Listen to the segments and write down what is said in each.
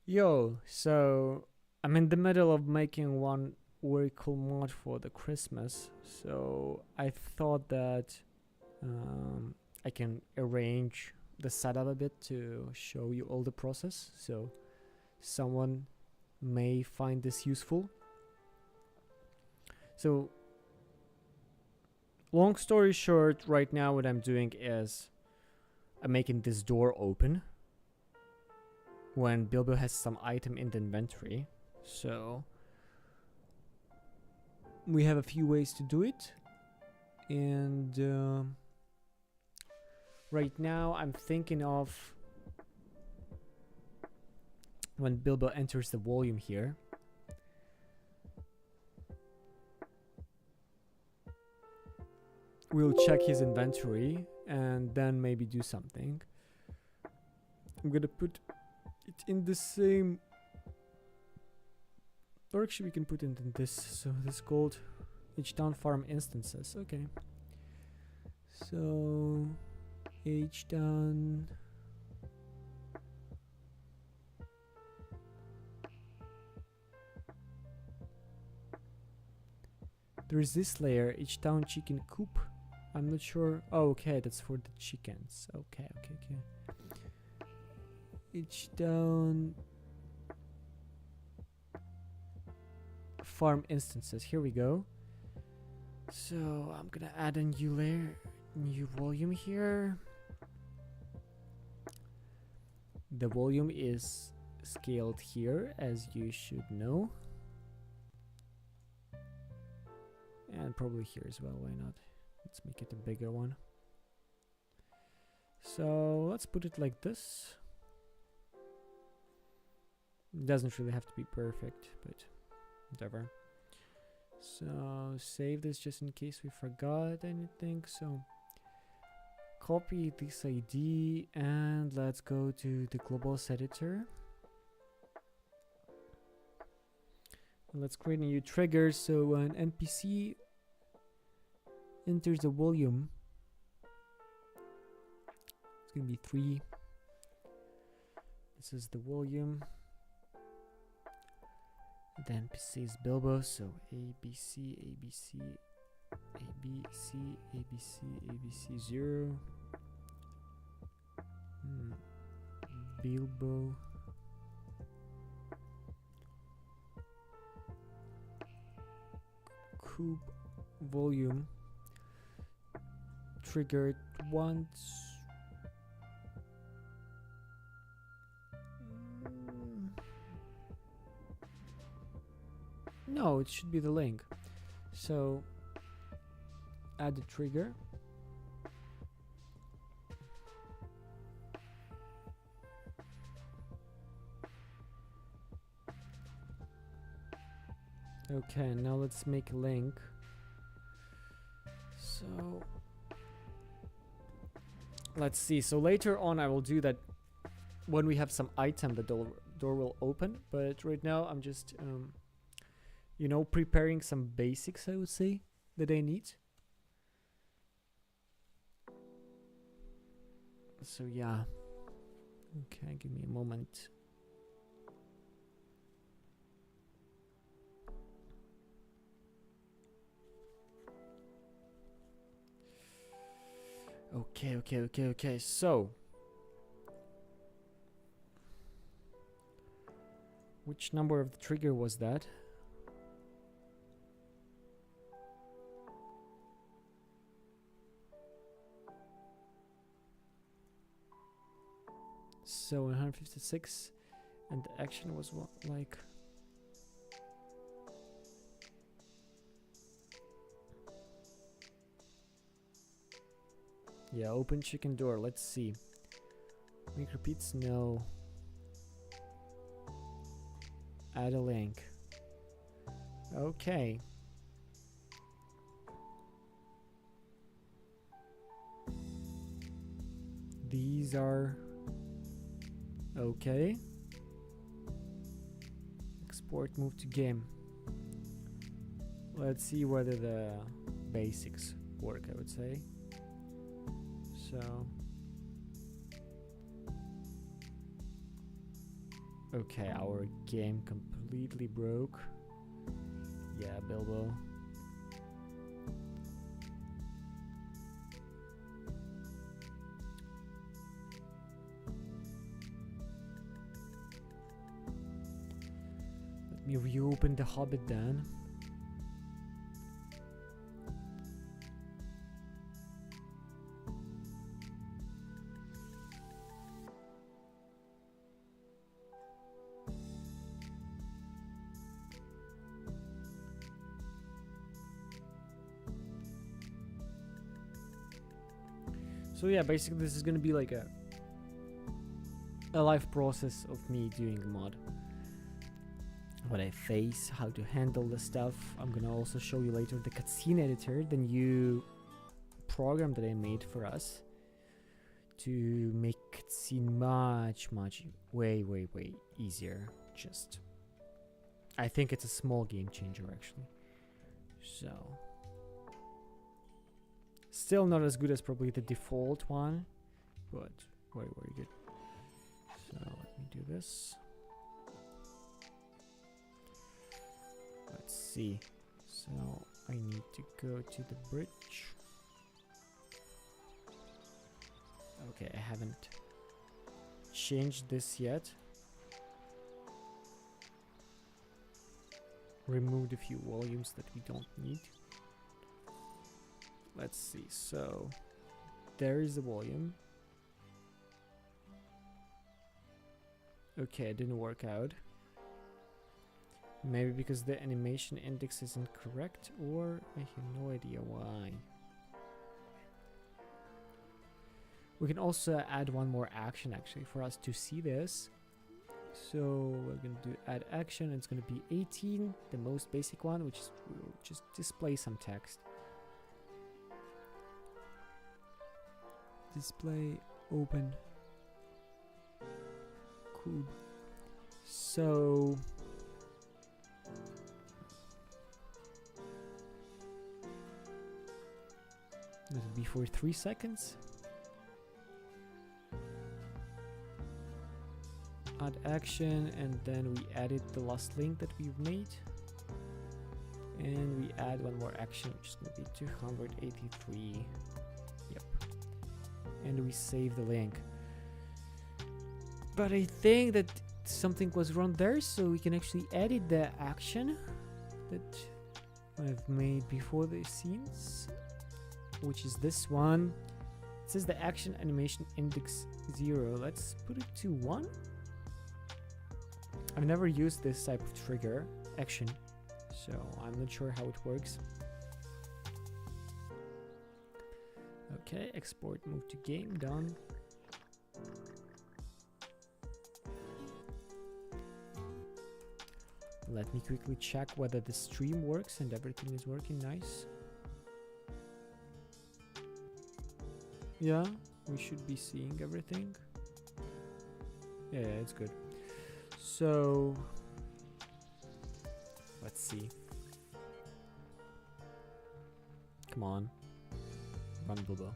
Yo, so I'm in the middle of making one very cool mod for the Christmas, so I thought that I can arrange the setup a bit to show you all the process, so someone may find this useful. So, long story short, right now what I'm doing is I'm making this door open when Bilbo has some item in the inventory. So we have a few ways to do it, and right now I'm thinking of when Bilbo enters the volume here. We'll check his inventory and then maybe do something. I'm gonna put it in the same, or actually we can put it in this. So this is called H-Down Farm Instances. Okay. So H-Down. There's this layer, H-Down Chicken Coop. I'm not sure. Oh, okay, that's for the chickens. Okay. H-Down Farm Instances. Here we go. So I'm gonna add a new layer, new volume here. The volume is scaled here, as you should know. And probably here as well, why not? Let's make it a bigger one. So let's put it like this. It doesn't really have to be perfect, but whatever. So save this just in case we forgot anything. So copy this ID and let's go to the globals editor. Let's create a new trigger. So when NPC enters the volume, it's gonna be 3. This is the volume. The NPC is Bilbo, so ABC, ABC, ABC, ABC, ABC 0. Bilbo. Coop volume triggered once. No, it should be the link. So add the trigger. Okay, now let's make a link. So let's see. So later on I will do that when we have some item, the door will open. But right now I'm just preparing some basics, I would say, that I need. So yeah. Okay, give me a moment. Okay. So which number of the trigger was that? So 156, and the action was what, like? Yeah, open chicken door. Let's see. Make repeats? No. Add a link. Okay. These are okay. Export, move to game. Let's see whether the basics work, I would say. So Okay, our game completely broke. Yeah, Bilbo. Let me reopen the Hobbit then. So yeah, basically this is gonna be like a live process of me doing a mod. What I face, how to handle the stuff. I'm gonna also show you later the cutscene editor, the new program that I made for us to make cutscene much way easier. Just I think it's a small game changer actually. So still not as good as probably the default one, but very good. So let me do this. Let's see. So I need to go to the bridge. Okay, I haven't changed this yet. Removed a few volumes that we don't need. Let's see. So there is the volume. Okay, it didn't work out. Maybe because the animation index isn't correct, or I have no idea why. We can also add one more action actually for us to see this. So we're going to do add action. It's going to be 18, the most basic one, which is we'll just display some text. Display open. Cool. So this will be for 3 seconds. Add action, and then we added the last link that we've made, and we add one more action, which is going to be 283. Yep. And we save the link. But I think that something was wrong there, so we can actually edit the action that I've made before the scenes, which is this one. It says the action animation index 0. Let's put it to 1. I've never used this type of trigger action, so I'm not sure how it works. Okay, export, move to game, done. Let me quickly check whether the stream works and everything is working nice. Yeah, we should be seeing everything. Yeah, it's good. So let's see. Come on, run, Bilbo.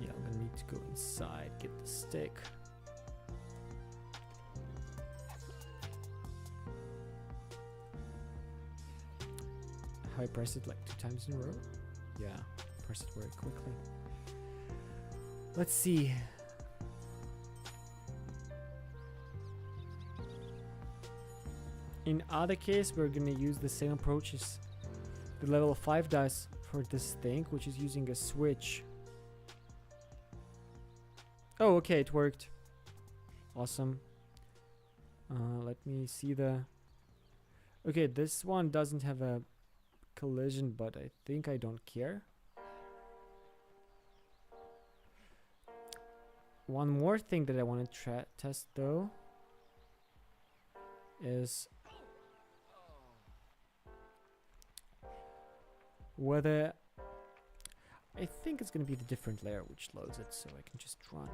Yeah, I'm gonna need to go inside, get the stick. How I press it like 2 times in a row? Yeah, press it very quickly. Let's see. In other case, we're gonna use the same approach as the level 5 does for this thing, which is using a switch. Oh, okay, it worked. Awesome. Let me see the... Okay, this one doesn't have a collision, but I think I don't care. One more thing that I want to test though is whether I think it's gonna be the different layer which loads it, so I can just run.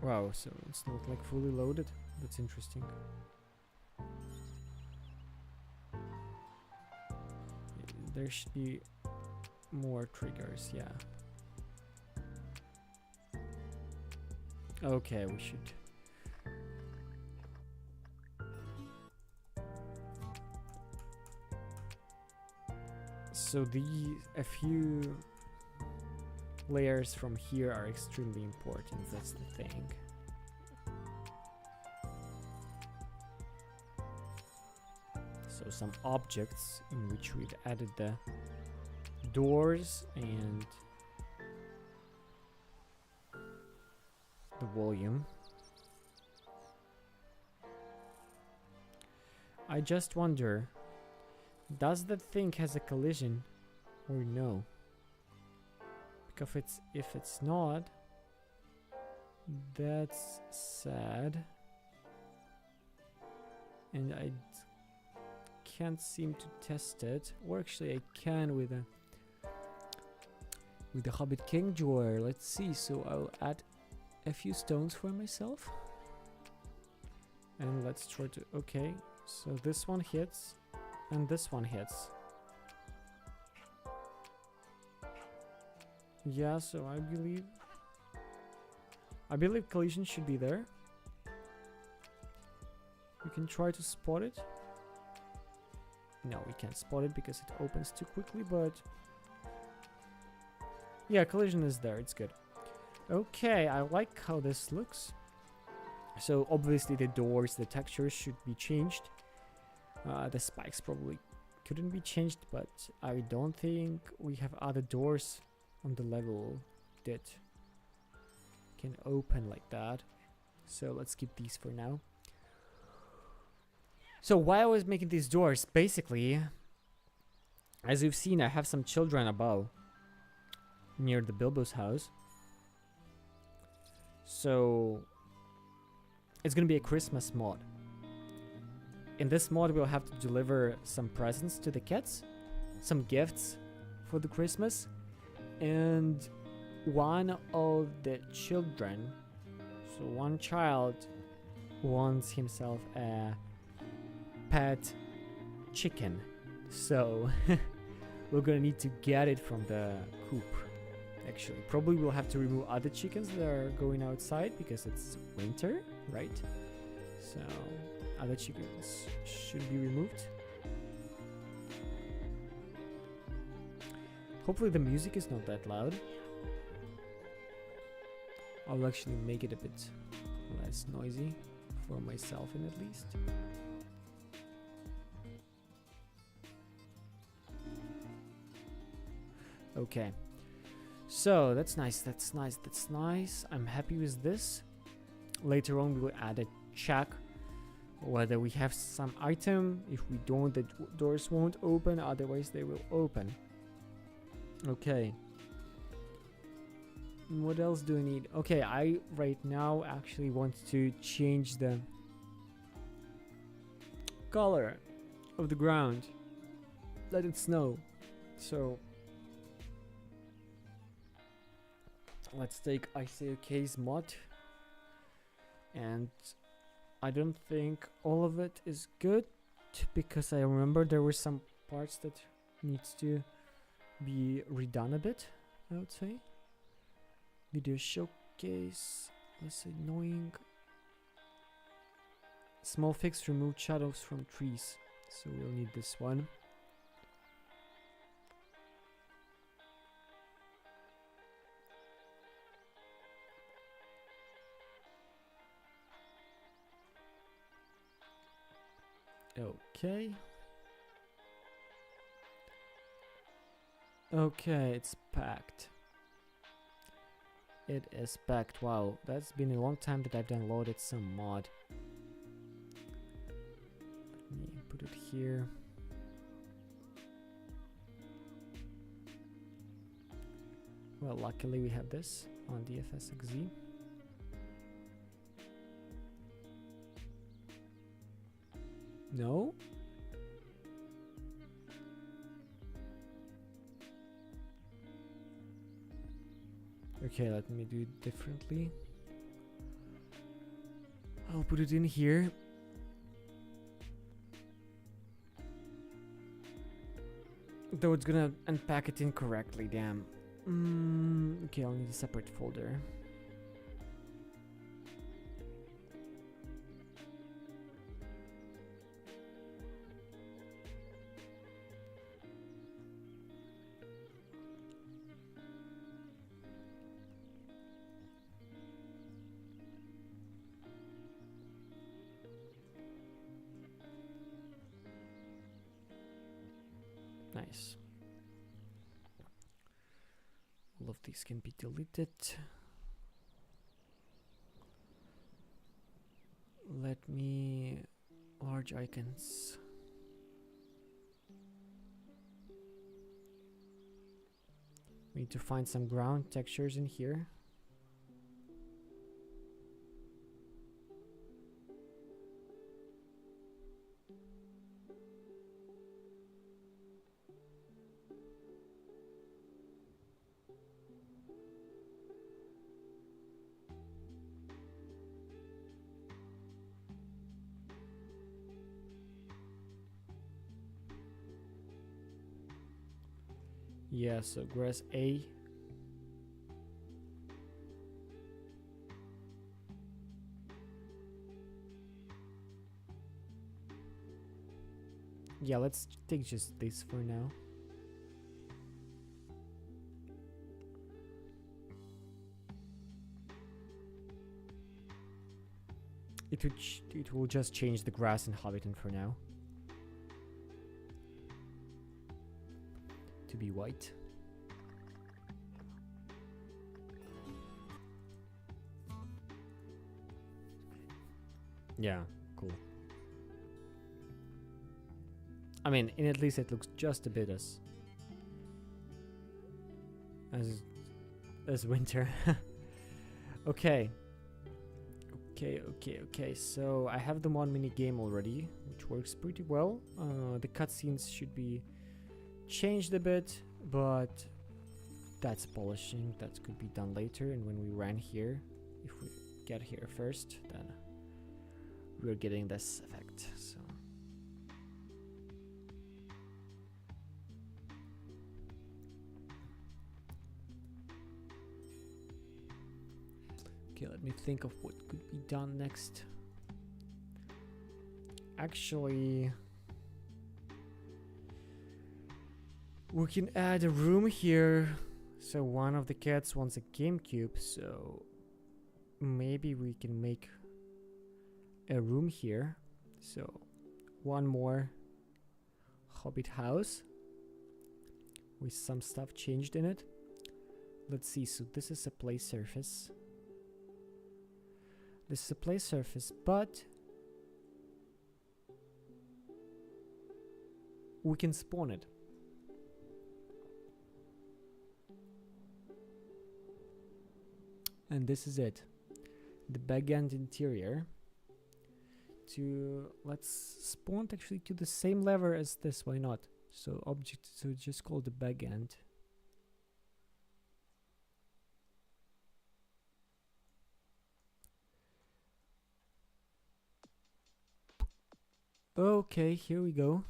Wow, so it's not like fully loaded. That's interesting. there should be more triggers, yeah. Okay, we should. So a few layers from here are extremely important, that's the thing. So some objects in which we'd added the doors and the volume. I just wonder, does that thing has a collision or no? Because if it's not, that's sad. And I can't seem to test it. Or actually I can with the Hobbit King drawer. Let's see. So I'll add a few stones for myself. And let's try to... Okay, so this one hits. And this one hits. Yeah, so I believe collision should be there. We can try to spot it. No, we can't spot it because it opens too quickly, but... Yeah, collision is there, it's good. Okay, I like how this looks. So obviously the doors, the textures should be changed. The spikes probably couldn't be changed, but I don't think we have other doors on the level that can open like that. So let's keep these for now. So while I was making these doors, basically, as you've seen, I have some children above near the Bilbo's house. So it's gonna be a Christmas mod. In this mod, we'll have to deliver some presents to the kids, some gifts for the Christmas, and one of the children, so one child, wants himself a pet chicken. So we're gonna need to get it from the coop. Actually, probably we'll have to remove other chickens that are going outside because it's winter, right? So other chickens should be removed. Hopefully the music is not that loud. I'll actually make it a bit less noisy for myself in at least. Okay. So that's nice, that's nice, that's nice. I'm happy with this. Later on we will add a check whether we have some item. If we don't, the doors won't open, otherwise they will open. Okay. What else do I need? Okay, I right now actually want to change the color of the ground. Let it snow. So let's take ICOK's mod, and I don't think all of it is good because I remember there were some parts that needs to be redone a bit, I would say. Video showcase, less annoying. Small fix, remove shadows from trees. So we'll need this one. Okay. Okay, it's packed. It is packed. Wow, that's been a long time that I've downloaded some mod. Let me put it here. Well, luckily we have this on DFSXZ. No? Okay, let me do it differently. I'll put it in here. Though it's gonna unpack it incorrectly, damn. Okay, I'll need a separate folder. Nice. All of these can be deleted. Let me large icons. We need to find some ground textures in here. Yeah, so grass A. Yeah, let's take just this for now. It will just change the grass inhabitant for now to be white. Yeah, cool. I mean, in at least it looks just a bit as winter. Okay. Okay. So I have the one mini game already, which works pretty well. The cutscenes should be changed a bit, but that's polishing. That could be done later. And when we ran here, if we get here first, then we're getting this effect. So. Okay, let me think of what could be done next. Actually, we can add a room here. So one of the cats wants a GameCube, so maybe we can make a room here. So one more Hobbit house with some stuff changed in it. Let's see, so this is a play surface. This is a play surface, but we can spawn it. And this is it. The Baggins interior. Let's spawn it actually to the same level as this, why not? So object, so just call the Baggins. Okay, here we go.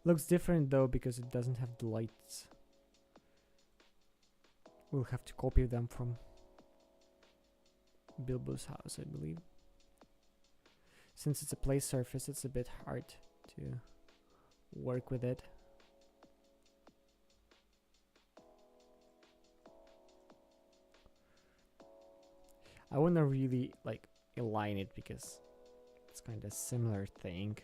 Looks different though because it doesn't have the lights. We'll have to copy them from Bilbo's house, I believe. Since it's a play surface, it's a bit hard to work with it. I want to really like align it because it's kind of similar thing.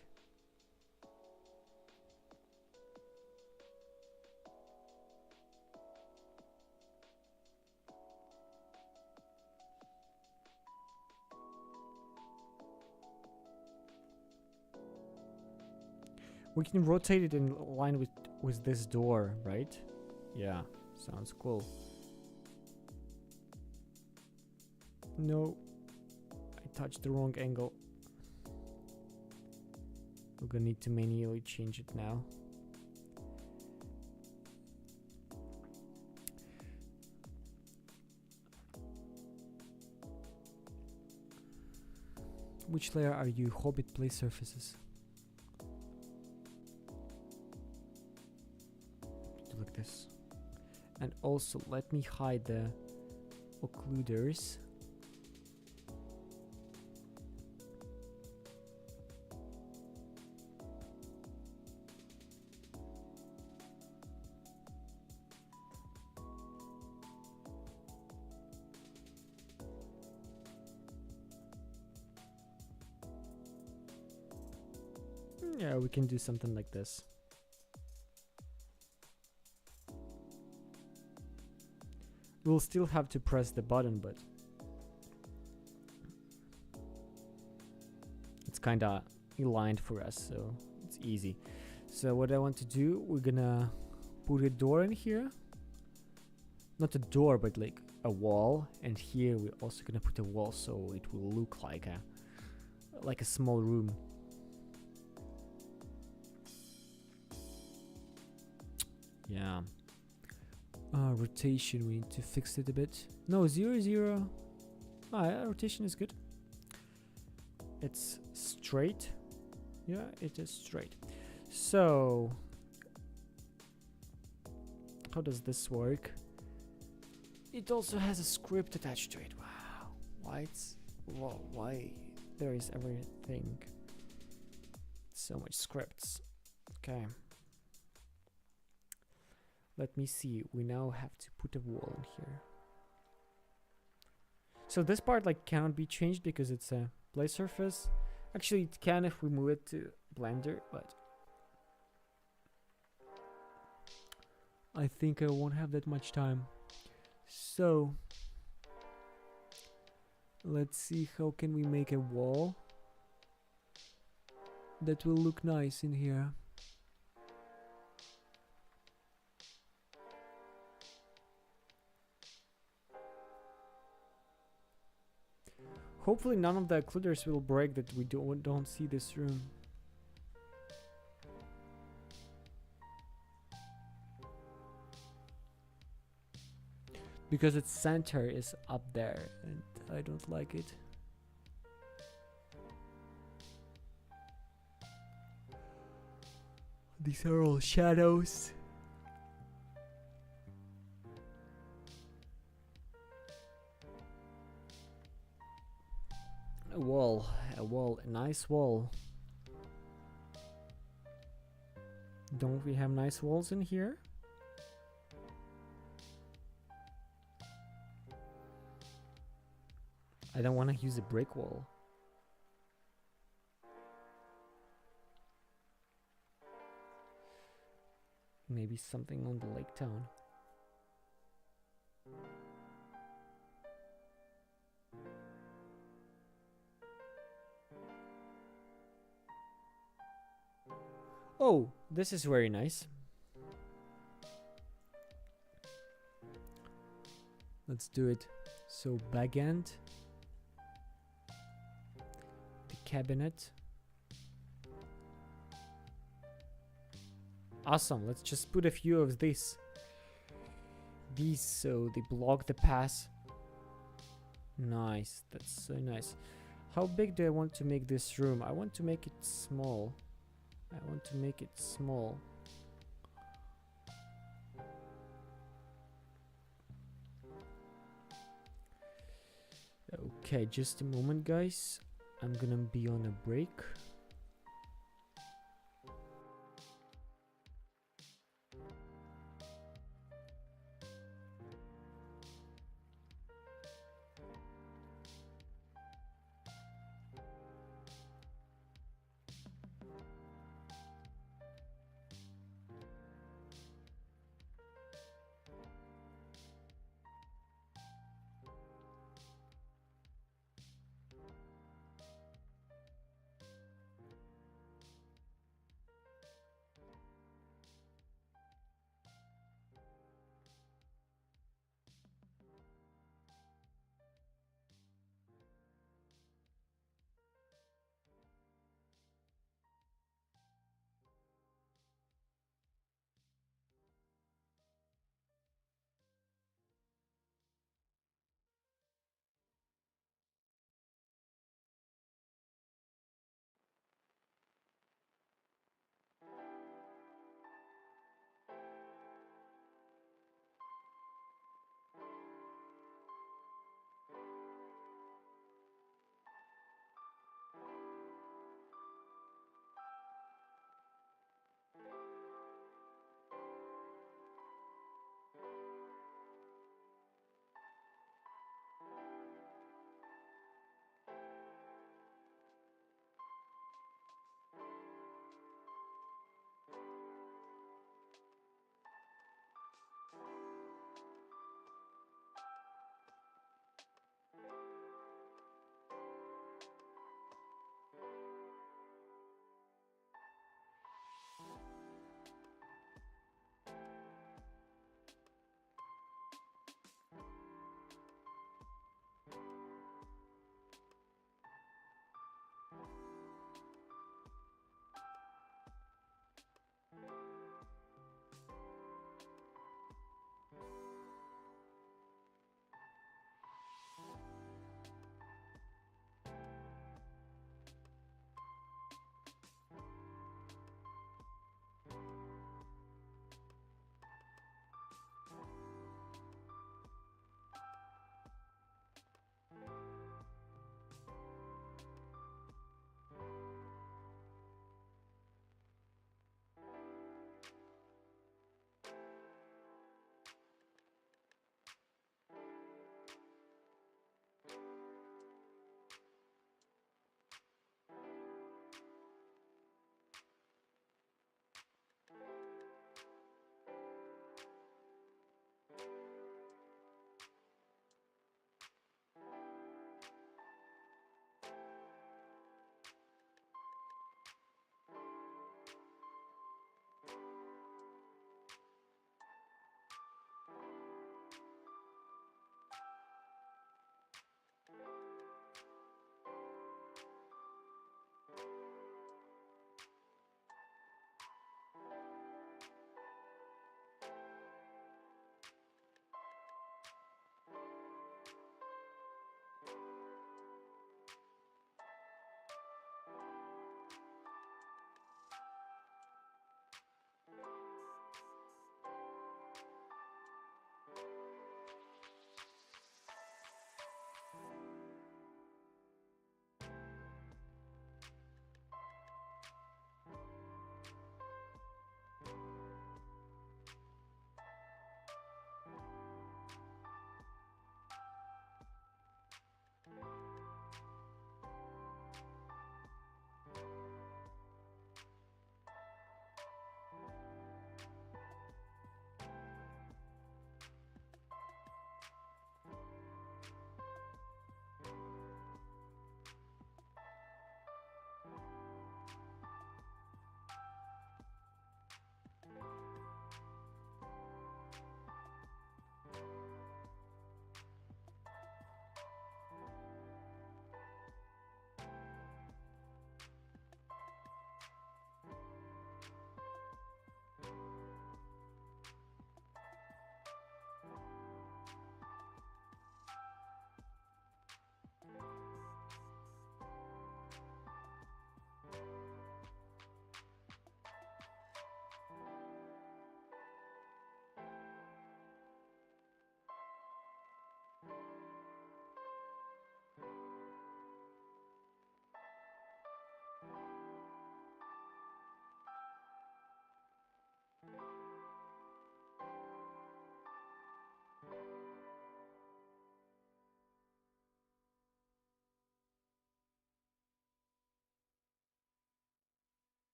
We can rotate it in line with this door, right? Yeah, sounds cool. No, I touched the wrong angle. We're gonna need to manually change it now. Which layer are you? Hobbit play surfaces. Do like this. And also let me hide the occluders. Yeah, we can do something like this. We'll still have to press the button, but it's kinda aligned for us, so it's easy. So what I want to do, we're gonna put a door in here. Not a door, but like a wall. And here we're also gonna put a wall, so it will look like a small room. Yeah. Rotation, we need to fix it a bit. No, 0, 0. Yeah, rotation is good. It's straight. Yeah, it is straight. So, how does this work? It also has a script attached to it. Wow. Why there is everything? So much scripts. Okay. Let me see, we now have to put a wall in here. So this part like cannot be changed because it's a play surface. Actually it can if we move it to Blender, but I think I won't have that much time. So let's see, how can we make a wall that will look nice in here. Hopefully none of the occluders will break that we don't see this room. Because its center is up there and I don't like it. These are all shadows. A wall, a nice wall. Don't we have nice walls in here? I don't want to use a brick wall. Maybe something on the lake town. Oh, this is very nice. Let's do it. So back end, the cabinet. Awesome. Let's just put a few of these so they block the pass. Nice. That's so nice. How big do I want to make this room? I want to make it small. Okay, just a moment, guys. I'm gonna be on a break.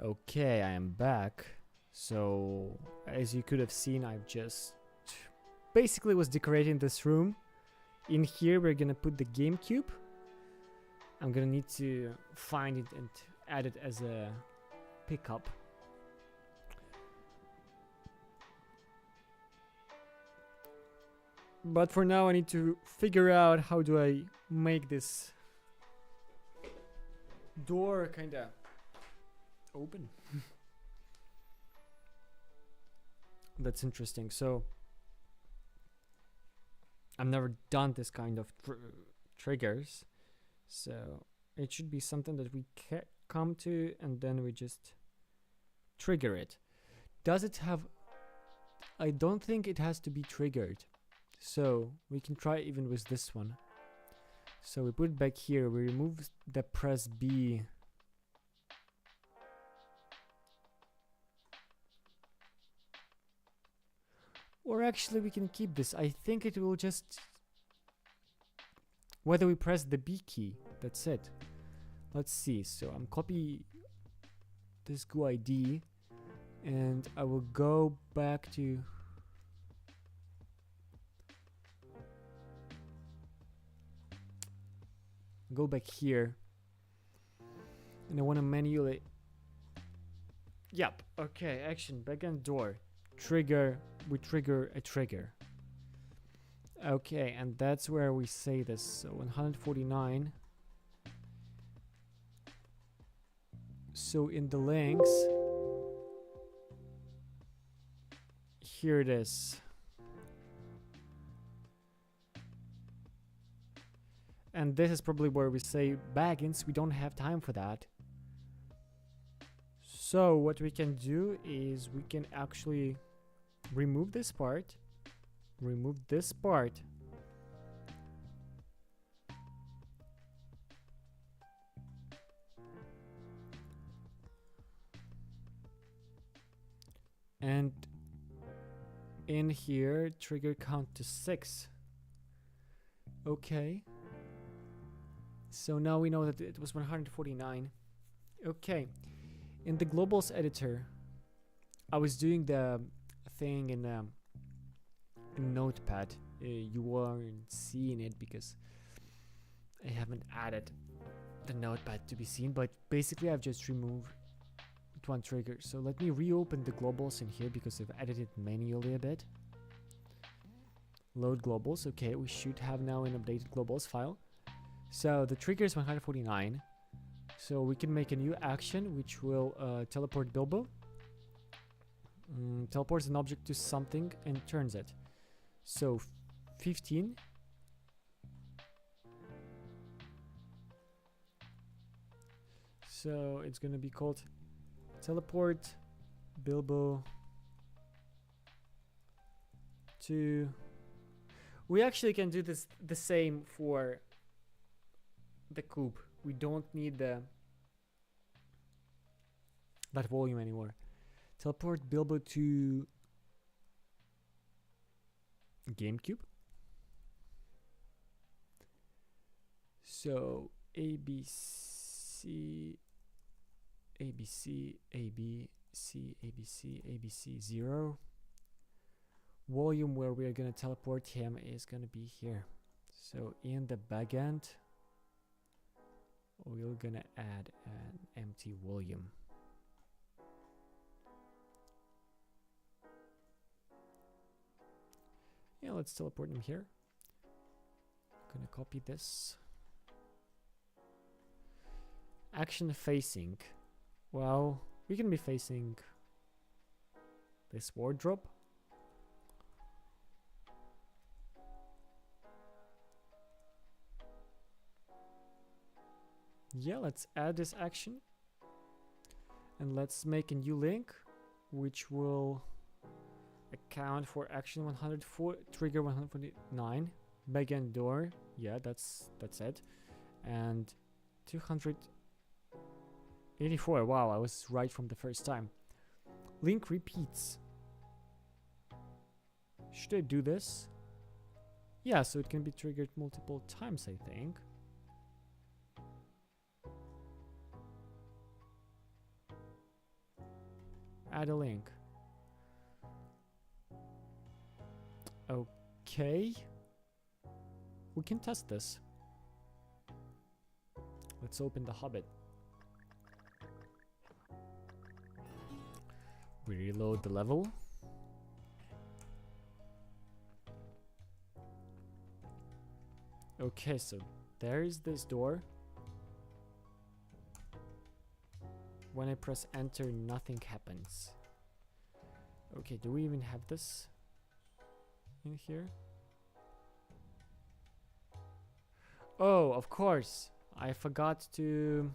Okay, I am back. So, as you could have seen, I've just basically was decorating this room. In here, we're gonna put the GameCube. I'm gonna need to find it and add it as a pickup. But for now, I need to figure out how do I make this door kinda open. That's interesting. So I've never done this kind of triggers, so it should be something that we come to and then we just trigger it. Does it have... I don't think it has to be triggered, so we can try even with this one. So we put it back here, we remove the press B. Or actually we can keep this. I think it will just... Whether we press the B key, that's it. Let's see, so I'm copy this GUID and I will go back to... Go back here. And I want to manually... Yep, okay, action, backend door. Trigger, we trigger a trigger. Okay, and that's where we say this. So 149. So in the links, here it is. And this is probably where we say Baggins, we don't have time for that. So what we can do is we can actually remove this part, remove this part, and in here trigger count to 6. Okay, so now we know that it was 149. Okay, in the globals editor I was doing the thing in Notepad. You aren't seeing it because I haven't added the Notepad to be seen, but basically I've just removed one trigger. So let me reopen the globals in here because I've edited manually a bit. Load globals. Okay, we should have now an updated globals file. So the trigger is 149. So we can make a new action which will teleport Bilbo. Teleports an object to something and turns it. So 15. So it's gonna be called teleport Bilbo to... We actually can do this the same for the cube. We don't need that volume anymore. Teleport Bilbo to GameCube. So ABC, ABC, ABC, ABC, ABC 0. Volume where we are gonna teleport him is gonna be here. So in the backend, we're gonna add an empty volume. Yeah, let's teleport him here. Gonna copy this. Action facing. Well, we can be facing this wardrobe. Yeah, let's add this action. And let's make a new link, which will account for action 104, trigger 149, backend door. Yeah, that's it. And 284. Wow, I was right from the first time. Link repeats. Should I do this? Yeah, so it can be triggered multiple times, I think. add a link. Okay. We can test this. Let's open the Hobbit. We reload the level. Okay, so there is this door. When I press enter, nothing happens. Okay, do we even have this in here? Oh, of course. I forgot to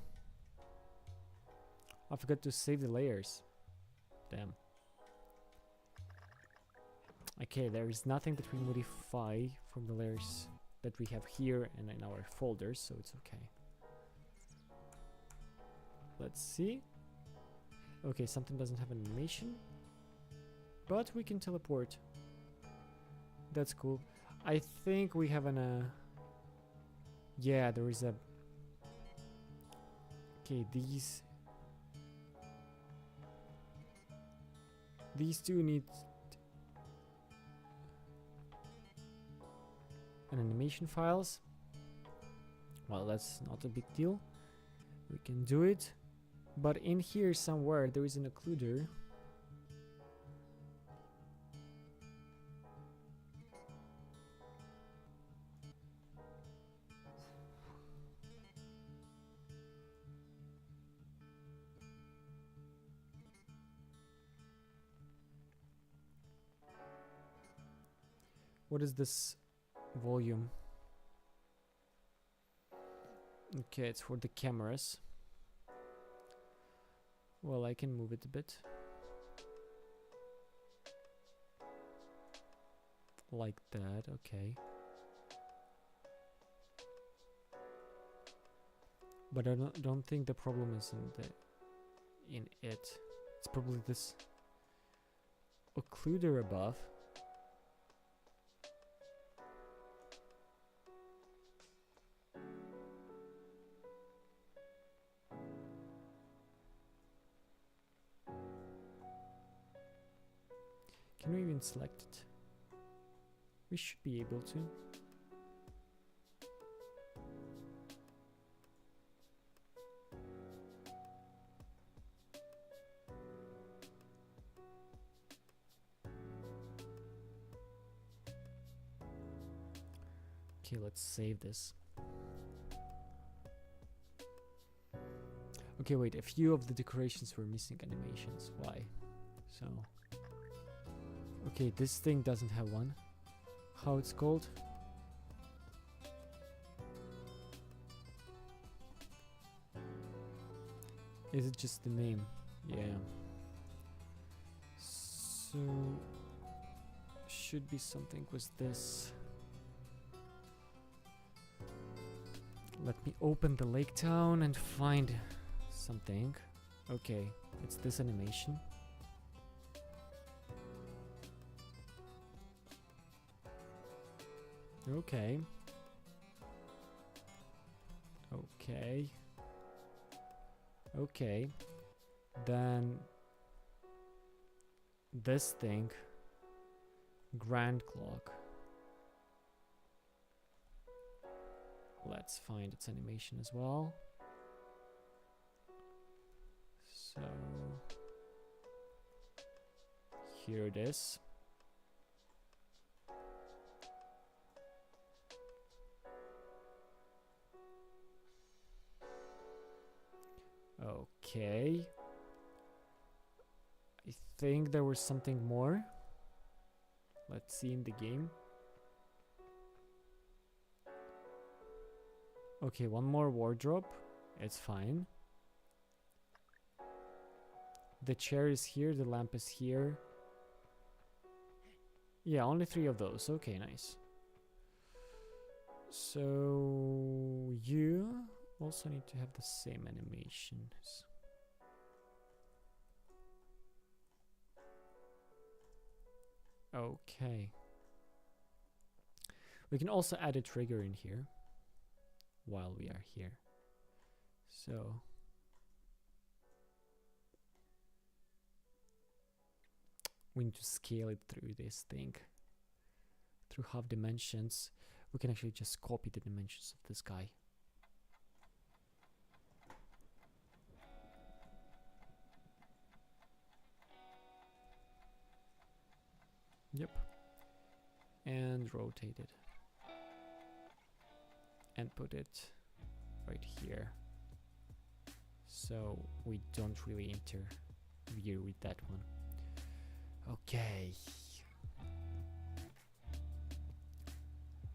save the layers. Damn. Okay, there is nothing that we modify from the layers that we have here and in our folders, so it's okay. Let's see. Okay, something doesn't have an animation, but we can teleport. That's cool. I think we have an yeah, there is a... Okay, these two need an animation files. Well, that's not a big deal. We can do it. But in here somewhere there is an occluder. What is this volume? Okay, it's for the cameras. Well, I can move it a bit. Like that, okay. But I don't think the problem is in it. It's probably this occluder above. Can we even select it? We should be able to. Okay, let's save this. Okay, wait, a few of the decorations were missing animations. Why? So... Okay, this thing doesn't have one. How it's called? Is it just the name? Yeah. So... should be something with this. Let me open the lake town and find something. Okay, it's this animation. Okay. Okay. Okay. Then this thing. Grand clock. Let's find its animation as well. So here it is. Okay. I think there was something more. Let's see in the game. Okay, one more wardrobe. It's fine. The chair is here, the lamp is here. Yeah, only 3 of those. Okay, nice. So you also need to have the same animations. Okay. We can also add a trigger in here while we are here. So we need to scale it through this thing, through half dimensions. We can actually just copy the dimensions of this guy. Yep. And rotate it. And put it right here. So we don't really interfere with that one. Okay.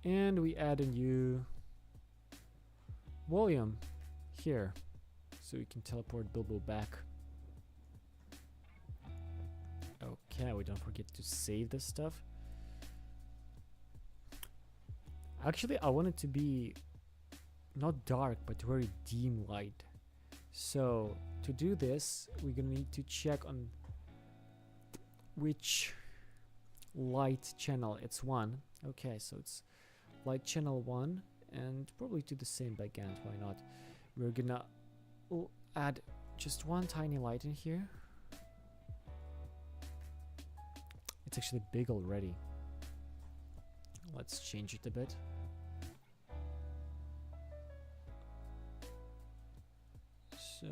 And we add a new volume here, so we can teleport Bilbo back. Okay, we don't forget to save this stuff. Actually, I want it to be not dark, but very dim light. So to do this, we're gonna need to check on which light channel it's one. Okay, so it's light channel 1, and probably to the same Baggins, why not? We're gonna add just one tiny light in here. It's actually big already. Let's change it a bit. So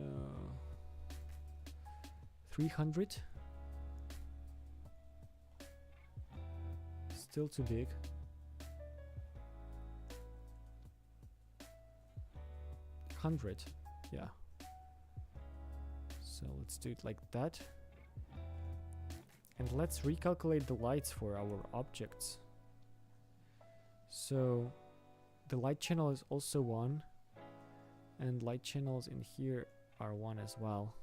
300. Still too big. 100, yeah. So let's do it like that. And let's recalculate the lights for our objects. So the light channel is also 1, and light channels in here are 1 as well.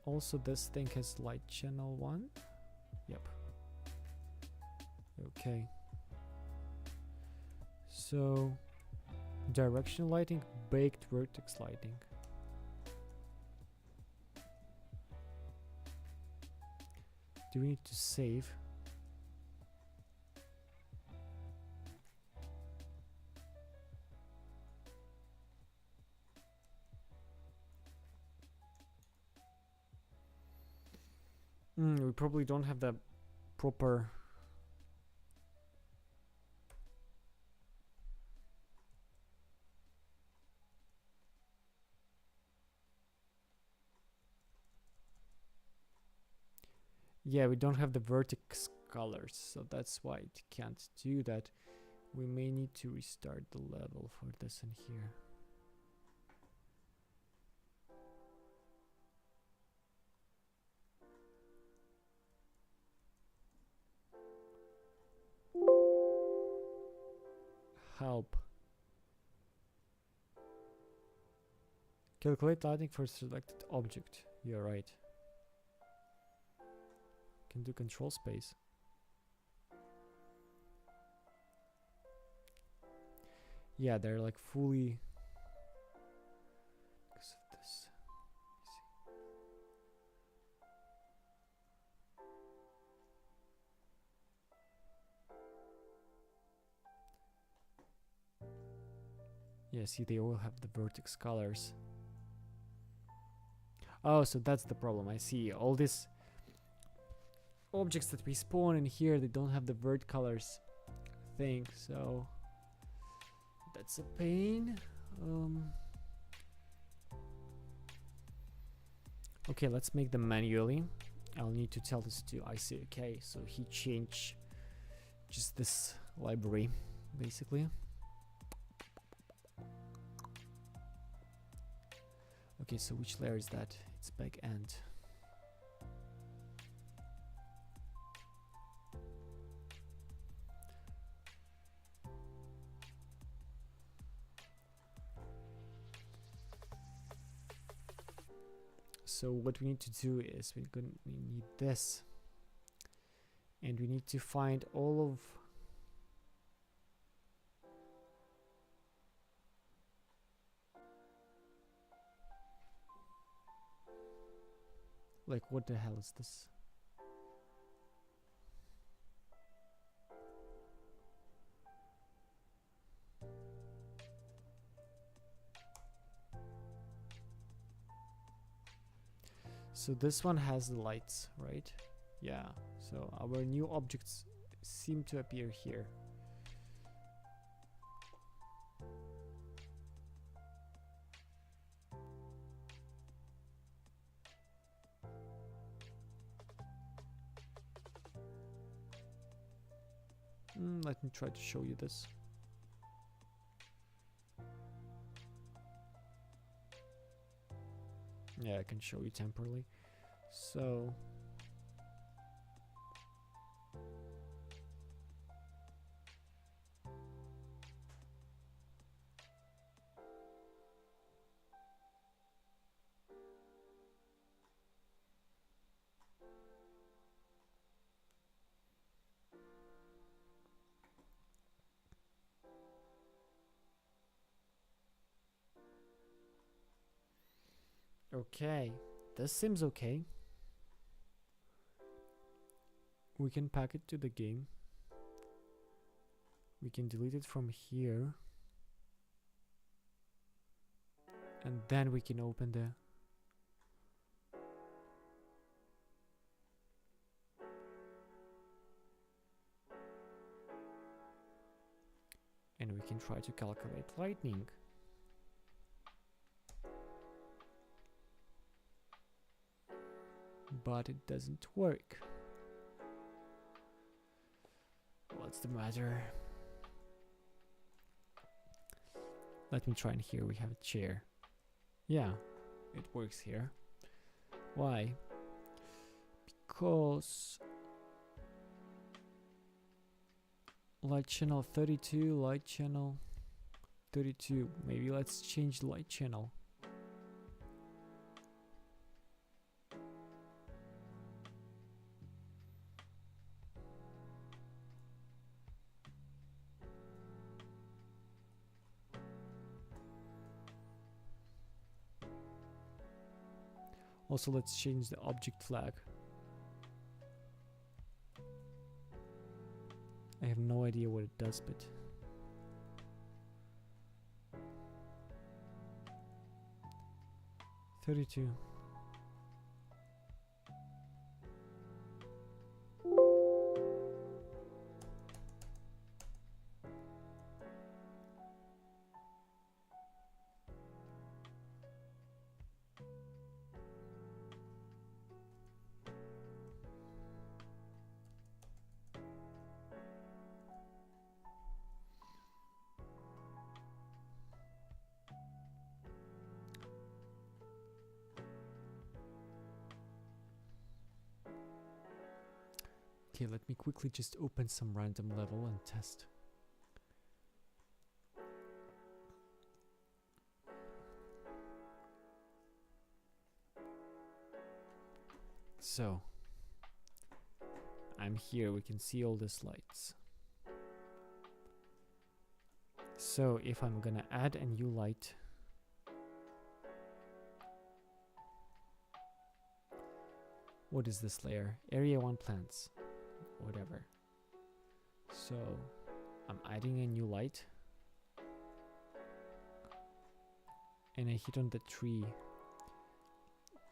Also, this thing has light channel 1. Yep. Okay. So directional lighting, baked vertex lighting. Do we need to save? We probably don't have the proper yeah, we don't have the vertex colors, so that's why it can't do that. We may need to restart the level for this in here. Help. Calculate lighting for selected object. You're right. Can do control space. Yeah, they're like fully because of this. Yeah, see, they all have the vertex colors. Oh, so that's the problem. I see. All these objects that we spawn in here, they don't have the vert colors thing, so that's a pain. Okay, let's make them manually. I'll need to tell this to IC. Okay, so he changed just this library, basically. Okay, so which layer is that? It's back end. So what we need to do is we need this, and we need to find all of like, what the hell is this? So this one has the lights, right? Yeah, so our new objects seem to appear here. Let me try to show you this. Yeah, I can show you temporarily. So okay, this seems okay. We can pack it to the game. We can delete it from here. And then we can open the... And we can try to calculate lightning. But it doesn't work. What's the matter? Let me try, and here we have a chair. Yeah, it works here. Why? Because light channel 32, light channel 32. Maybe let's change the light channel. Also, let's change the object flag. I have no idea what it does, but... $32. Okay, let me quickly just open some random level and test. So, I'm here, we can see all these lights. So, if I'm gonna add a new light, what is this layer? Area 1 plants. Whatever. So, I'm adding a new light. And I hit on the tree.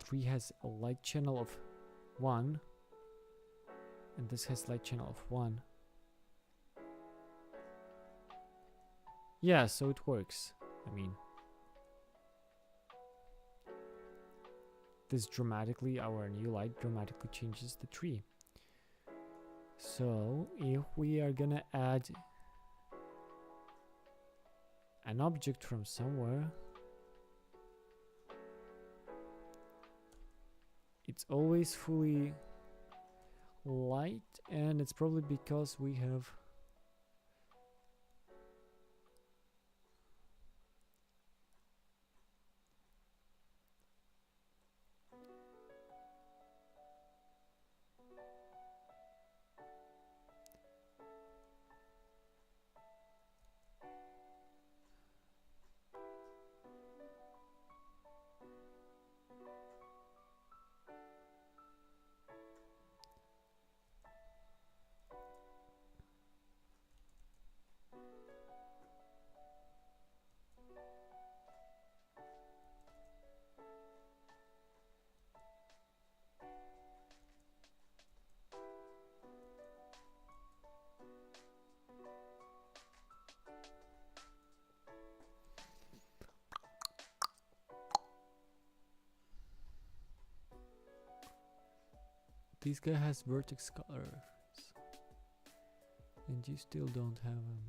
Tree has a light channel of 1. And this has light channel of 1. Yeah, so it works. I mean, this dramatically, our new light dramatically changes the tree. So, if we are gonna add an object from somewhere, it's always fully light, and it's probably because we have this guy has vertex colors, and you still don't have them.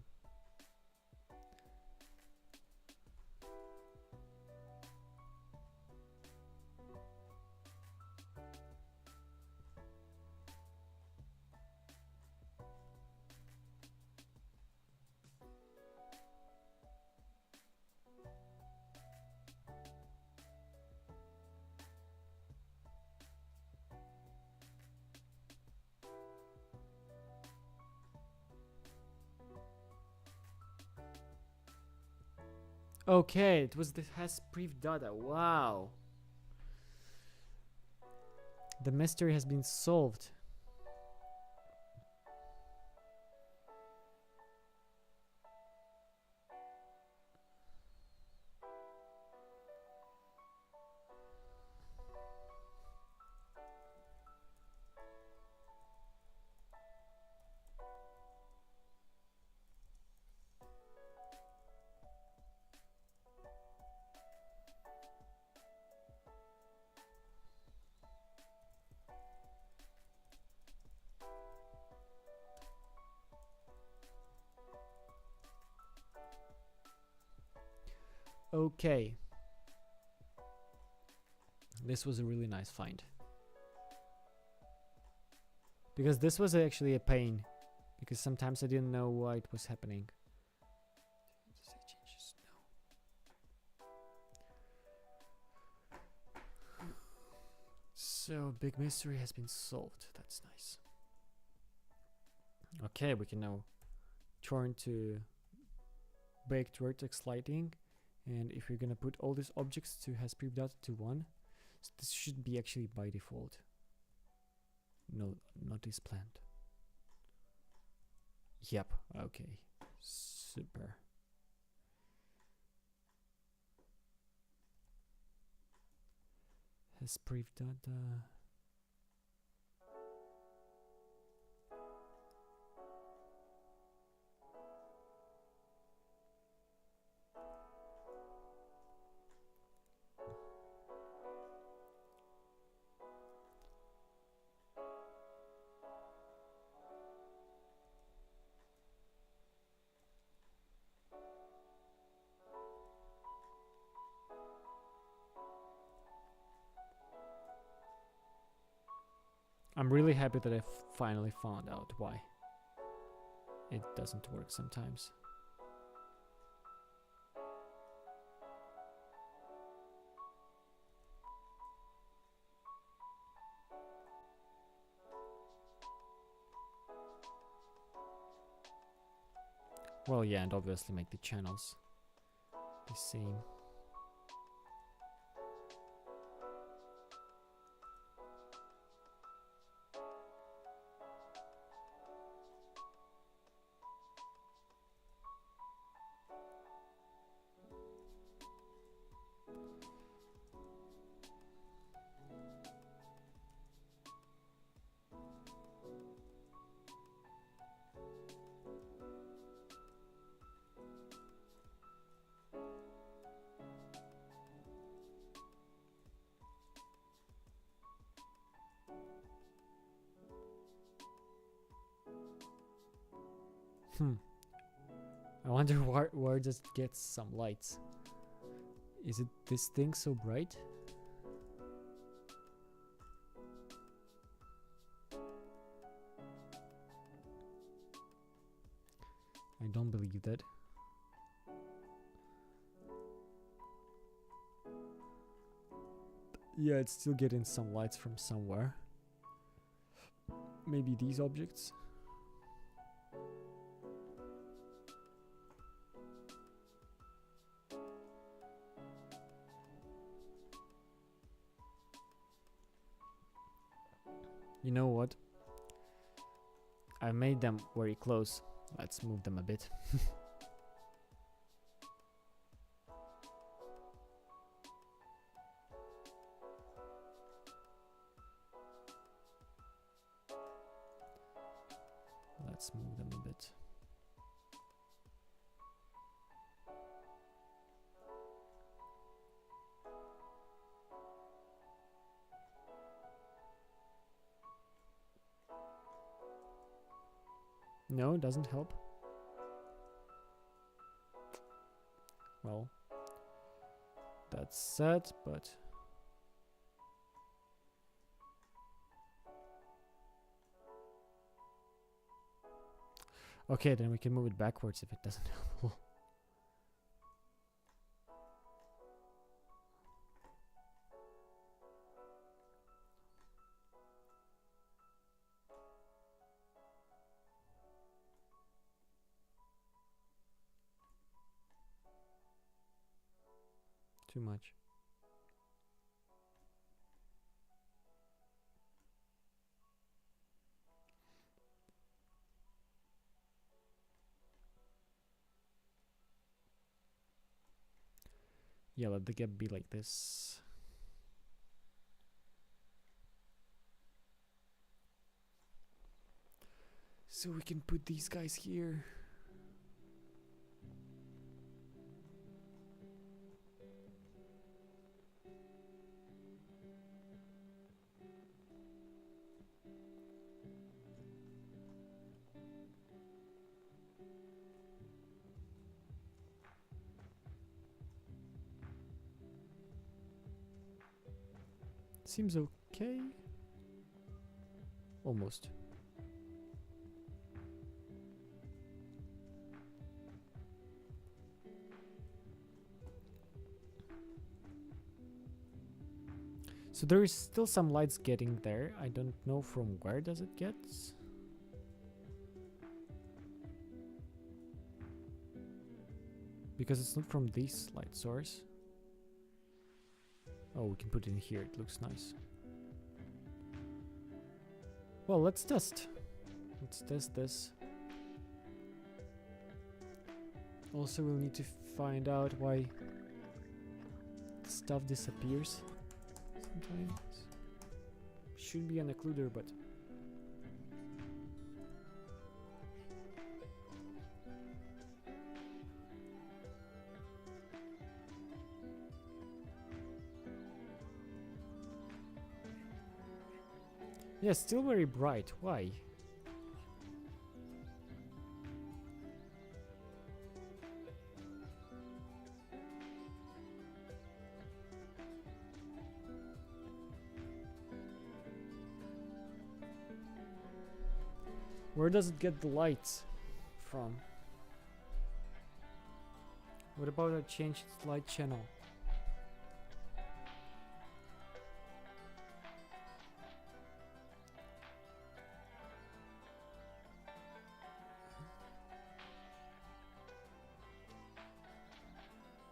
Okay, it was the has-brief data. Wow. The mystery has been solved. Okay. This was a really nice find. Because this was actually a pain. Because sometimes I didn't know why it was happening. So, big mystery has been solved. That's nice. Okay, we can now turn to baked vertex lighting. And if we're gonna put all these objects to has-brief data to 1, so this should be actually by default. No, not this plant. Yep, okay. Super. Has-brief data. I'm really happy that I finally found out why it doesn't work sometimes. Well, yeah, and obviously make the channels the same. I wonder where does it get some lights? Is it this thing so bright? I don't believe that. Yeah, it's still getting some lights from somewhere. Maybe these objects? You know what? I made them very close. Let's move them a bit. Let's move them a bit. No, it doesn't help. Well, that's sad, but... Okay, then we can move it backwards if it doesn't help. Too much. Yeah, let the gap be like this. So we can put these guys here. Seems okay. Almost. So there is still some lights getting there. I don't know from where does it get. Because it's not from this light source. Oh, we can put it in here. It looks nice. Well, let's test. Let's test this. Also, we'll need to find out why stuff disappears sometimes. Should be an occluder, but... yeah, still very bright. Why? Where does it get the lights from? What about I change its light channel?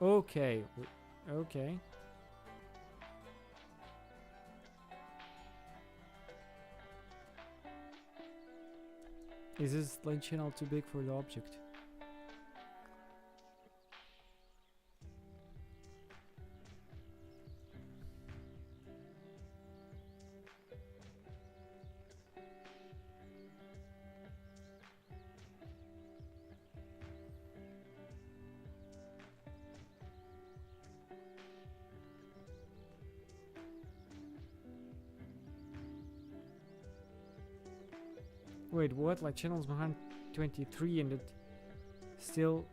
Okay, okay. Is this light channel too big for the object? Wait, what? Like channels 123 and it still...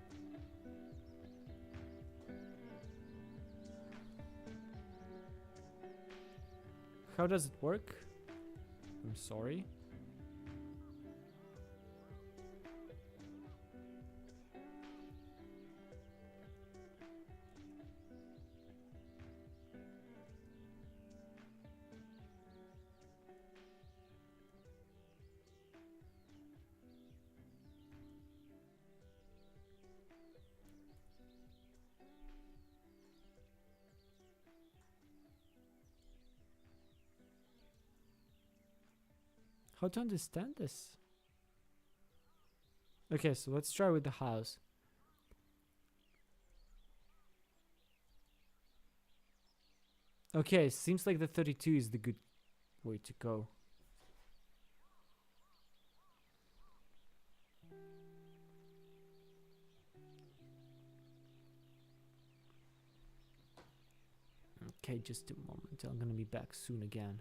How does it work? I'm sorry. How to understand this? Okay, so let's try with the house. Okay, seems like the 32 is the good way to go. Okay, just a moment. I'm gonna be back soon again.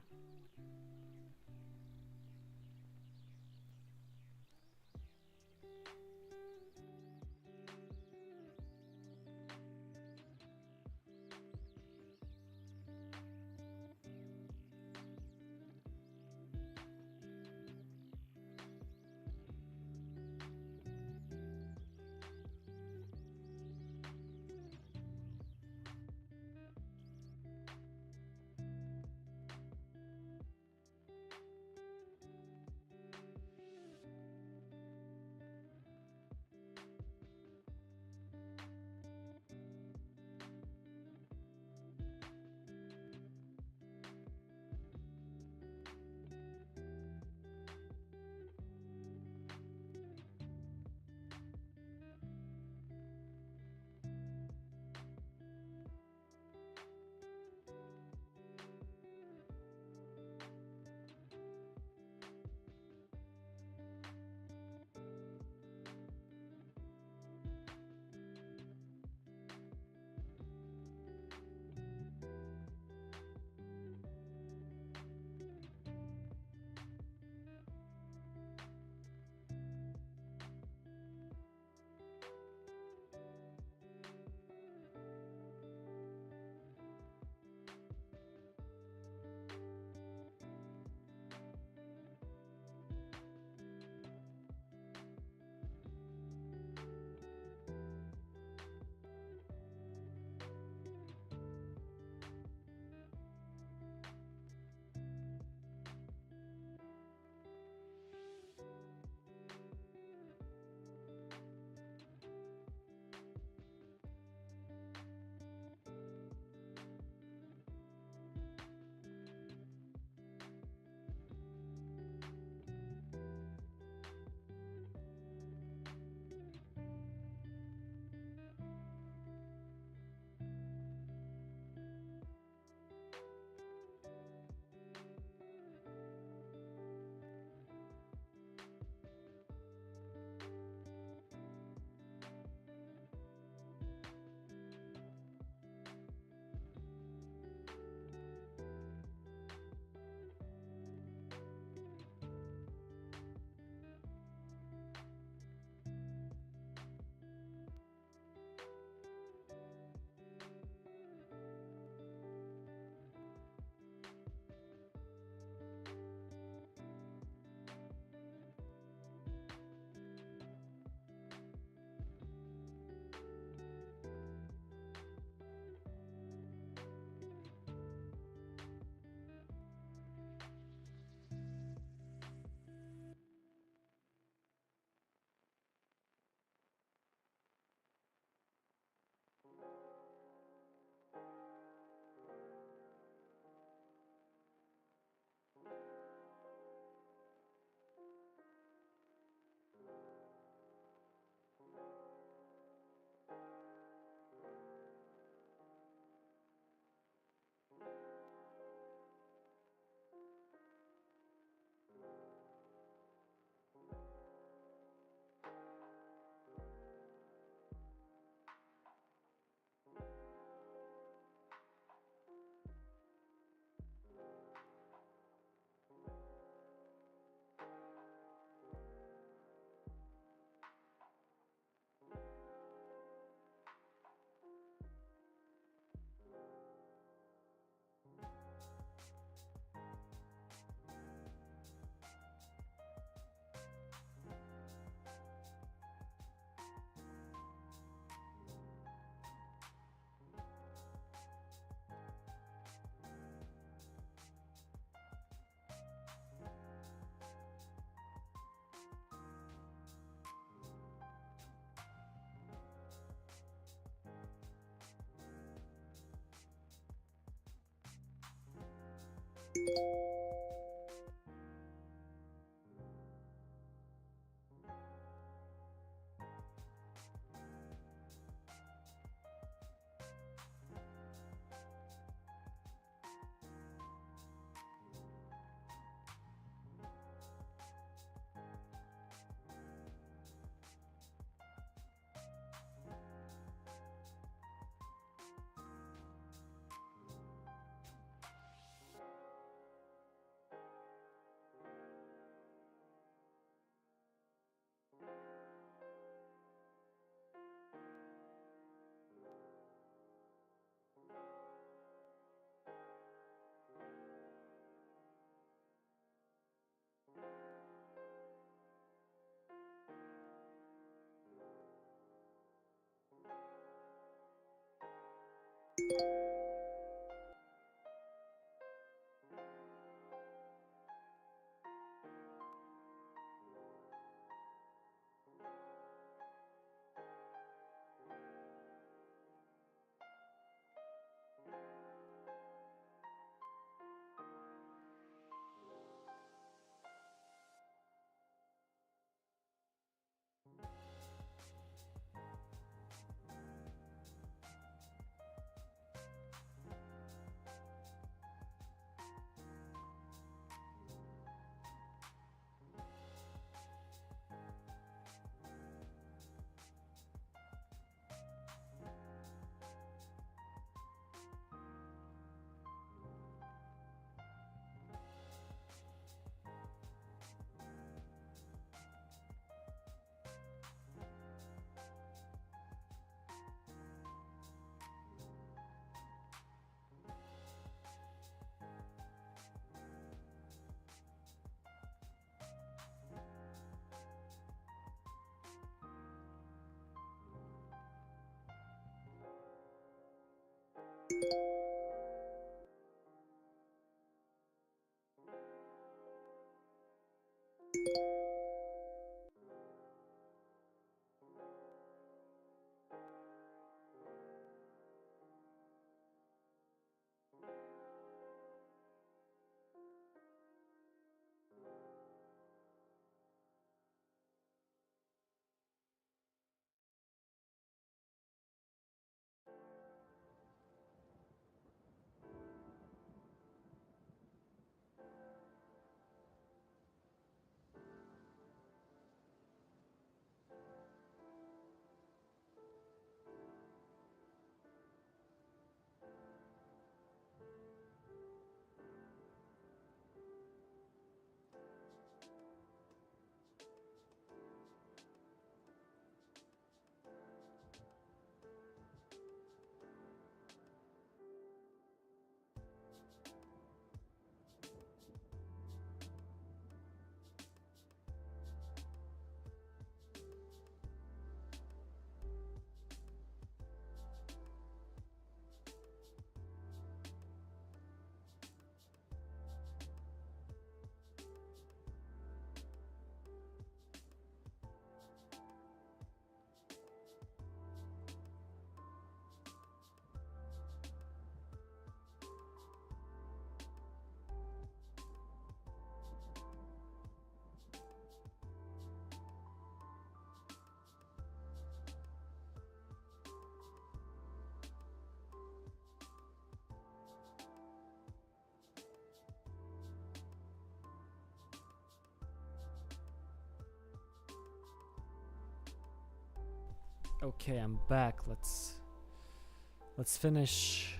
Okay, I'm back. Let's finish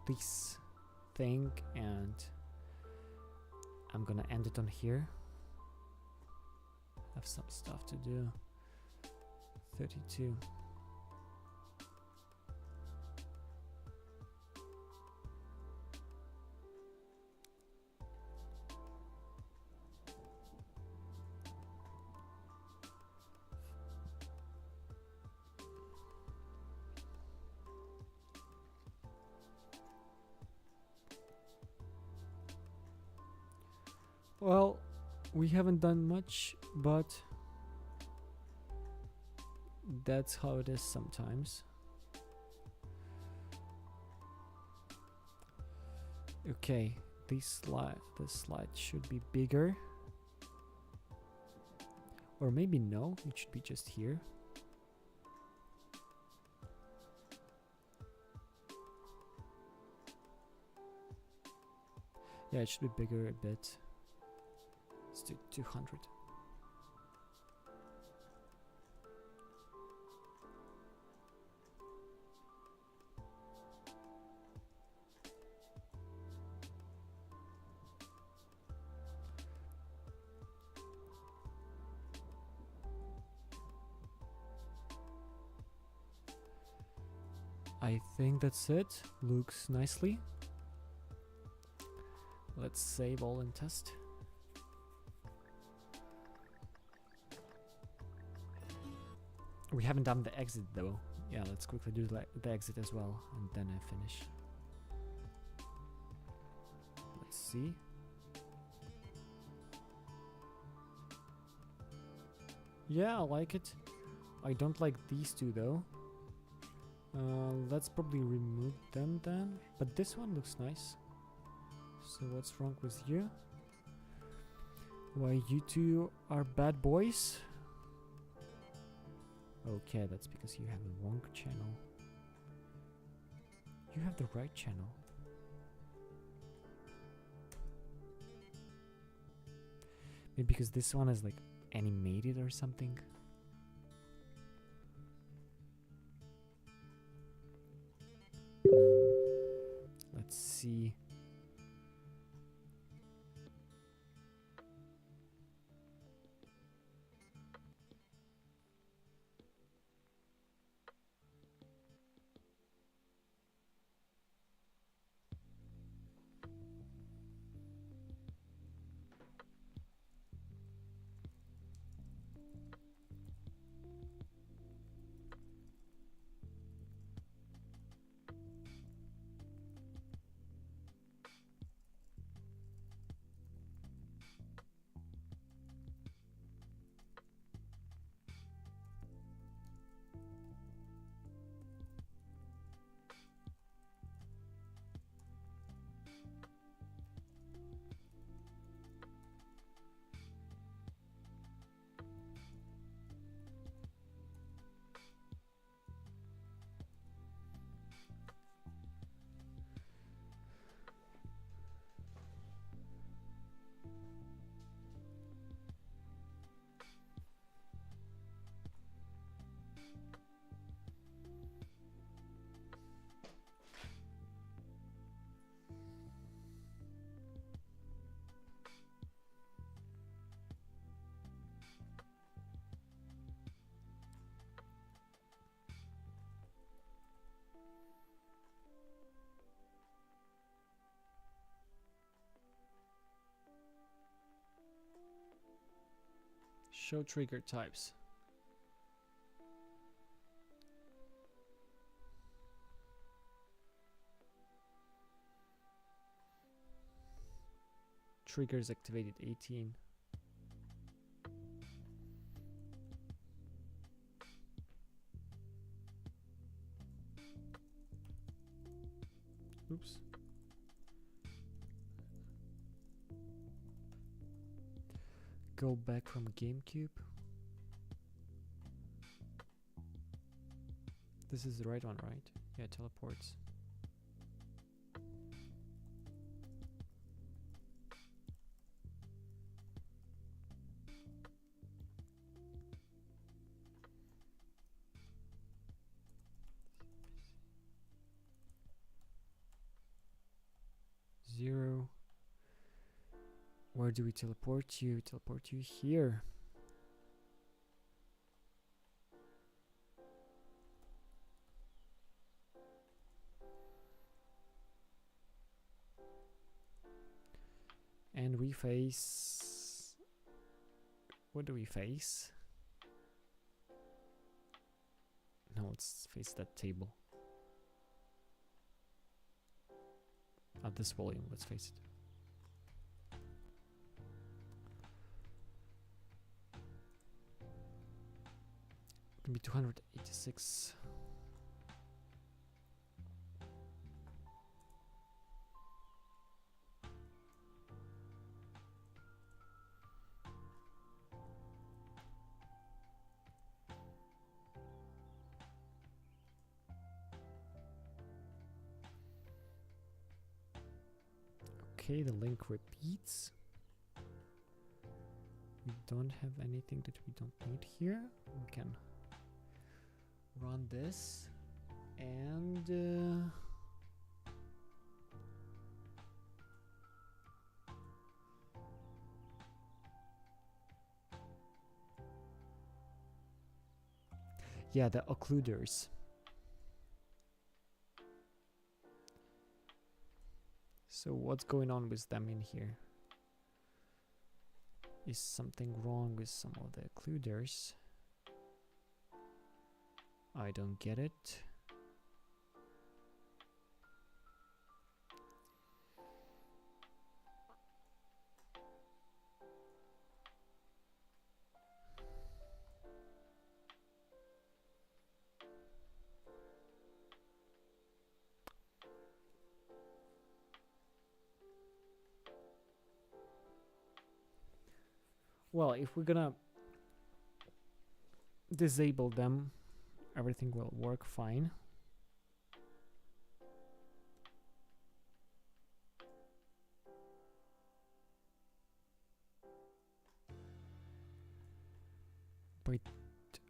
this thing, and I'm gonna end it on here. Have some stuff to do. 32. Well, we haven't done much, but that's how it is sometimes. Okay, this slide should be bigger. Or maybe no, it should be just here. Yeah, it should be bigger a bit. Let's do 200. I think that's it. Looks nicely. Let's save all and test. We haven't done the exit though. Yeah, let's quickly do the exit as well, and then I finish. Let's see. Yeah, I like it. I don't like these two though. Let's probably remove them then. But this one looks nice. So what's wrong with you? Why you two are bad boys? Okay, that's because you have the wrong channel. You have the right channel. Maybe because this one is like animated or something. Let's see. Show trigger types. Triggers activated 18. Oops. Go back from GameCube. This is the right one, right? Yeah, teleports. Where do we teleport you? Teleport you here. And we face... What do we face? No, let's face that table. At this volume, let's face it. Can be 286. Okay, the link repeats. We don't have anything that we don't need here. We can run this and yeah, the occluders. So what's going on with them in here? Is something wrong with some of the occluders? I don't get it. Well, if we're gonna disable them, everything will work fine. But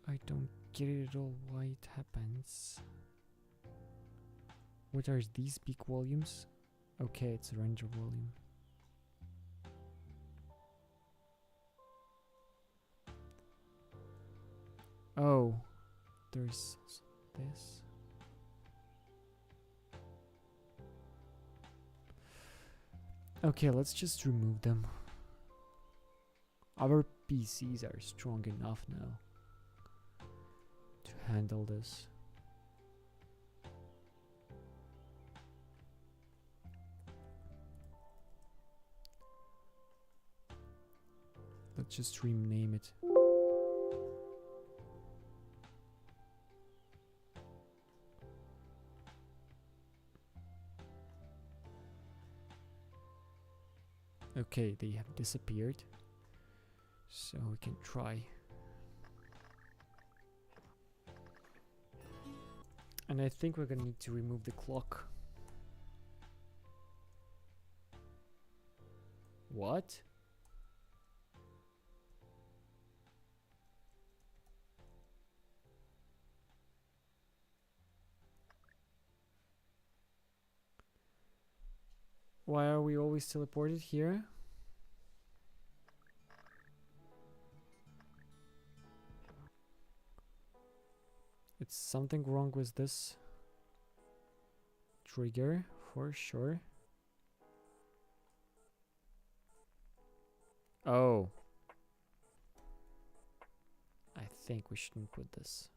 I don't get it at all why it happens. What are these big volumes? Okay, it's a ranger volume. Oh, there's also this. Okay, let's just remove them. Our PCs are strong enough now to handle this. Let's just rename it. Okay, they have disappeared, so we can try. And I think we're gonna need to remove the clock. What? Why are we always teleported here? It's something wrong with this trigger for sure. Oh. I think we shouldn't put this.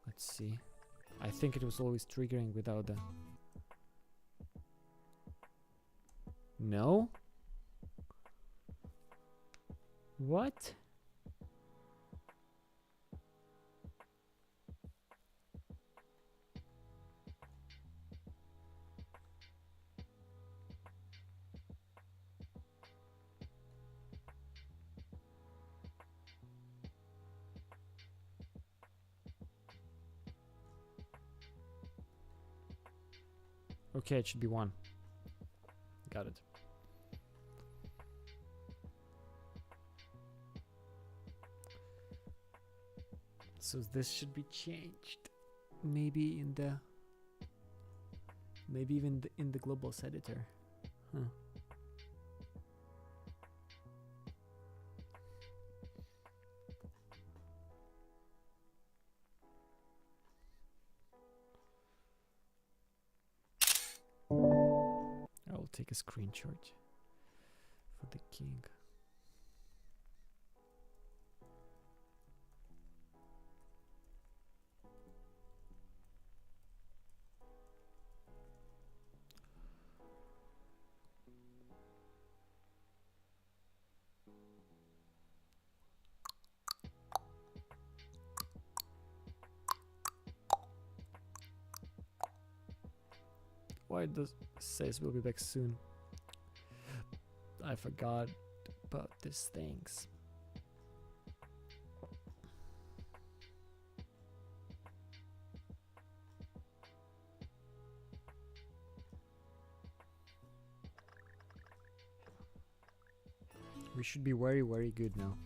Let's see. I think it was always triggering without the... No? What? Okay, it should be 1. Got it. So this should be changed. Maybe in the Maybe even in the globals editor. Huh. I'll take a screenshot for the king. Why does it says we'll be back soon? I forgot about these things. We should be very, very good now.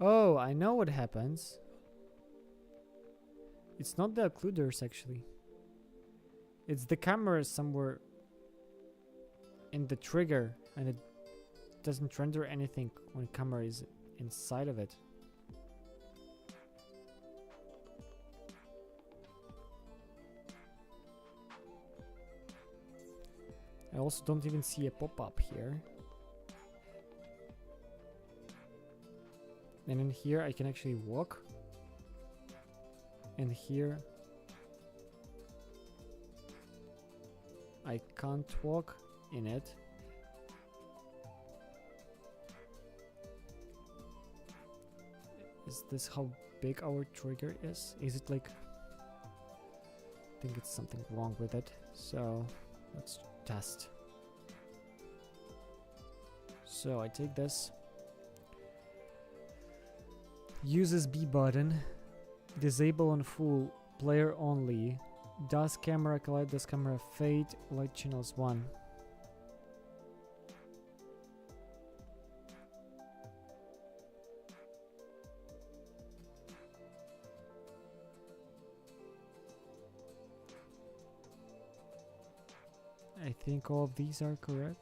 Oh, I know what happens. It's not the occluders actually. It's the camera somewhere in the trigger, and it doesn't render anything when camera is inside of it. I also don't even see a pop-up here. And in here I can actually walk. And here I can't walk in it. Is this how big our trigger is? Is it like... I think it's something wrong with it. So let's test. So I take this. Uses B button. Disable on full. Player only. Does camera collide? Does camera fade? Light channels 1. I think all of these are correct.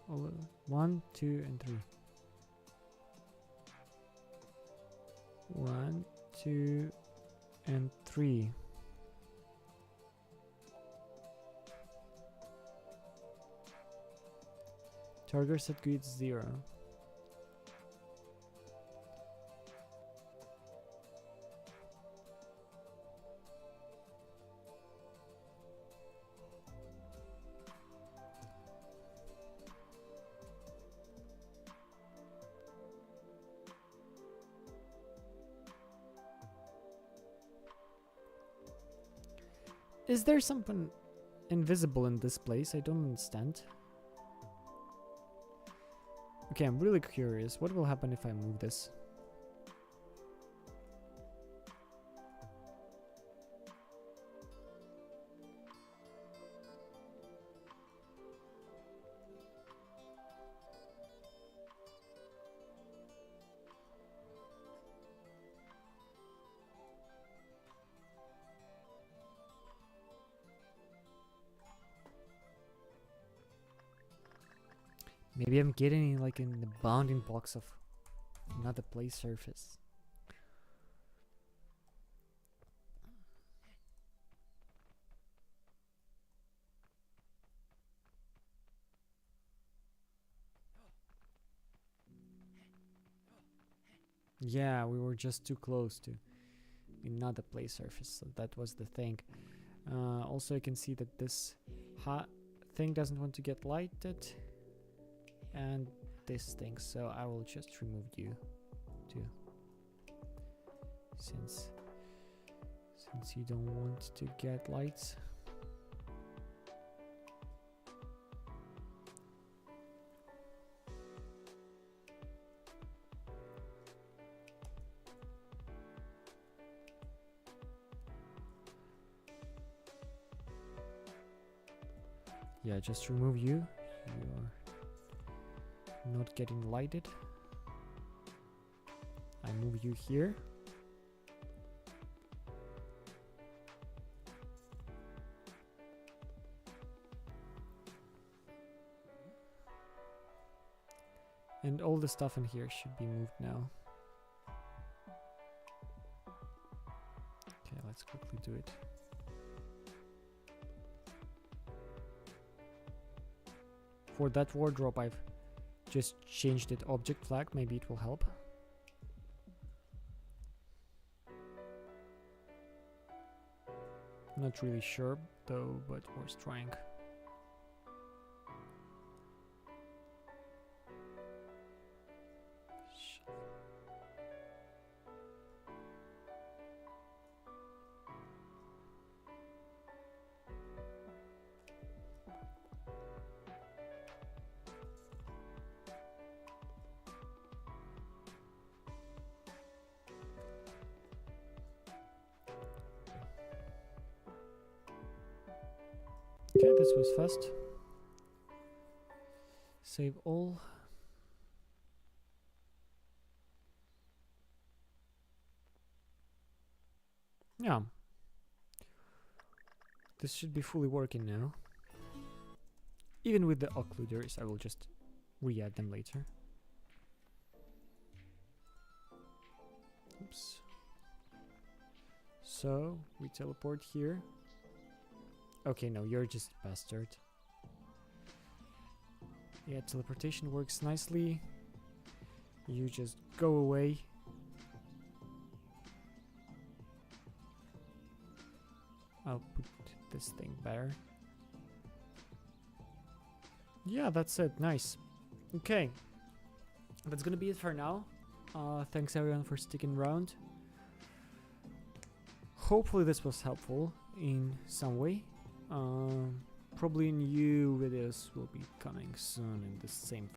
1, 2, and 3. 1, 2, and 3. Target set grid 0. Is there something invisible in this place? I don't understand. Okay, I'm really curious. What will happen if I move this? Maybe I'm getting like in the bounding box of another play surface. Yeah, we were just too close to another play surface, so that was the thing. Also, I can see that this thing doesn't want to get lighted. And this thing, so I will just remove you too, since you don't want to get lights. Yeah, just remove you. You're not getting lighted. I move you here. And all the stuff in here should be moved now. Okay, let's quickly do it. For that wardrobe, I've just changed it object flag. Maybe it will help. Not really sure though, but worth trying. Okay, this was fast. Save all. Yeah. This should be fully working now. Even with the occluders, I will just re-add them later. Oops. So, we teleport here. Okay, no, you're just a bastard. Yeah, teleportation works nicely. You just go away. I'll put this thing better. Yeah, that's it. Nice. Okay. That's gonna be it for now. Thanks everyone for sticking around. Hopefully this was helpful in some way. Probably new videos will be coming soon in the same